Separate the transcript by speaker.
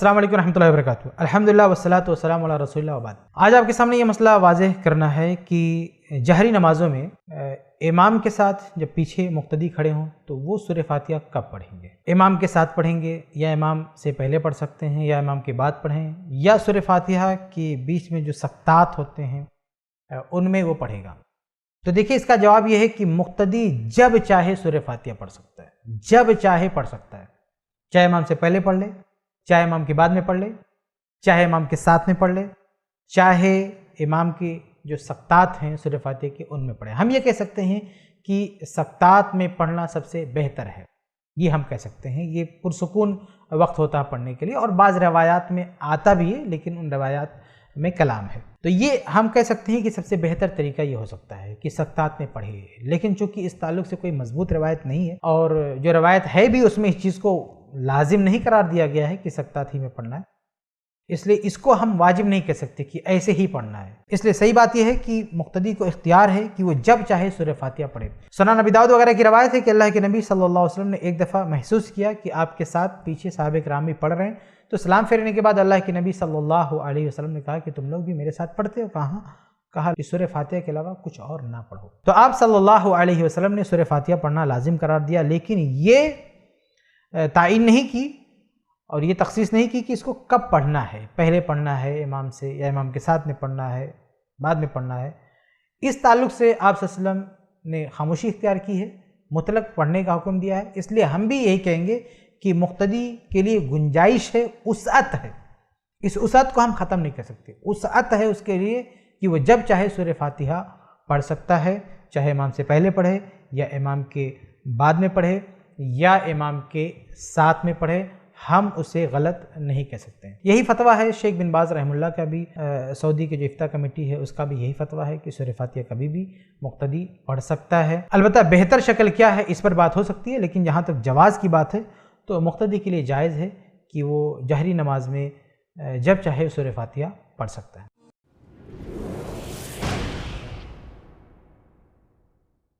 Speaker 1: अस्सलाम वालेकुम रहमतुल्लाहि व बरकातुहू। अल्हम्दुलिल्लाह वस्सलातु वस्सलामु अला रसूलिल्लाह व बाद। आज आपके सामने ये मसला वाज़ेह करना है कि जहरी नमाज़ों में इमाम के साथ जब पीछे मुक्तदी खड़े हों तो वो सूरह फातिहा कब पढ़ेंगे। इमाम के साथ पढ़ेंगे या इमाम से पहले पढ़ सकते हैं या इमाम के बाद पढ़ें, या सूरह फातिहा के बीच में जो सख्तात होते हैं उनमें वो पढ़ेगा। तो देखिए, इसका जवाब ये है कि मुक्तदी जब चाहे सूरह फातिहा पढ़ सकता है, जब चाहे पढ़ सकता है। चाहे इमाम से पहले पढ़ ले, चाहे इमाम के बाद में पढ़ ले, चाहे इमाम के साथ में पढ़ ले, चाहे इमाम की जो सख्तात हैं सूरह फातिहा के उनमें पढ़े। हम ये कह सकते हैं कि सख्तात में पढ़ना सबसे बेहतर है, ये हम कह सकते हैं। ये पुरसुकून वक्त होता है पढ़ने के लिए, और बाज़ रवायात में आता भी है लेकिन उन रवायात में कलाम है। तो ये हम कह सकते हैं कि सबसे बेहतर तरीका ये हो सकता है कि सख्तात में पढ़े। लेकिन चूँकि इस ताल्लुक़ से कोई मजबूत रवायत नहीं है, और जो रवायत है भी उसमें इस चीज़ को लाजिम नहीं करार दिया गया है कि सख्तात ही में पढ़ना है, इसलिए इसको हम वाजिब नहीं कह सकते कि ऐसे ही पढ़ना है। इसलिए सही बात यह है कि मुक्तदी को इख्तियार है कि वो जब चाहे सूरह फातिहा पढ़े। सुनन अबी दाऊद वगैरह की रवायत है कि अल्लाह के नबी सल्लल्लाहु अलैहि वसल्लम ने एक दफ़ा महसूस किया कि आपके साथ पीछे साहबे किराम भी पढ़ रहे हैं, तो सलाम फेरने के बाद अल्लाह के नबी सल्लल्लाहु अलैहि वसल्लम ने कहा कि तुम लोग भी मेरे साथ पढ़ते हो? कहा कि सूरह फातिहा के अलावा कुछ और ना पढ़ो। तो आप सल्लल्लाहु अलैहि वसल्लम ने सूरह फातिहा पढ़ना लाजिम करार दिया, लेकिन ये तायीन नहीं की और ये तखसीस नहीं की कि इसको कब पढ़ना है, पहले पढ़ना है इमाम से या इमाम के साथ में पढ़ना है, बाद में पढ़ना है। इस ताल्लुक़ से आप सल्लल्लाहु अलैहि वसल्लम ने खामोशी इख्तियार की है, मुतलक पढ़ने का हुक्म दिया है। इसलिए हम भी यही कहेंगे कि मुक्तदी के लिए गुंजाइश है, उसअत है। इस उसअत को हम ख़त्म नहीं कर सकते। उसअत है उसके लिए कि वो जब चाहे सूरह फातिहा पढ़ सकता है, चाहे इमाम से पहले पढ़े या इमाम के बाद में पढ़े या इमाम के साथ में पढ़े। हम उसे गलत नहीं कह सकते। यही फतवा है शेख बिन बाज रहमुल्लाह का भी, सऊदी की जो इफ्ता कमेटी है उसका भी यही फतवा है कि सूरह फातिहा कभी भी मुक्तदी पढ़ सकता है। अलबत्ता बेहतर शक्ल क्या है इस पर बात हो सकती है, लेकिन जहाँ तक जवाज़ की बात है तो मुक्तदी के लिए जायज़ है कि वो जहरी नमाज में जब चाहे सूरह फातिहा पढ़ सकता है।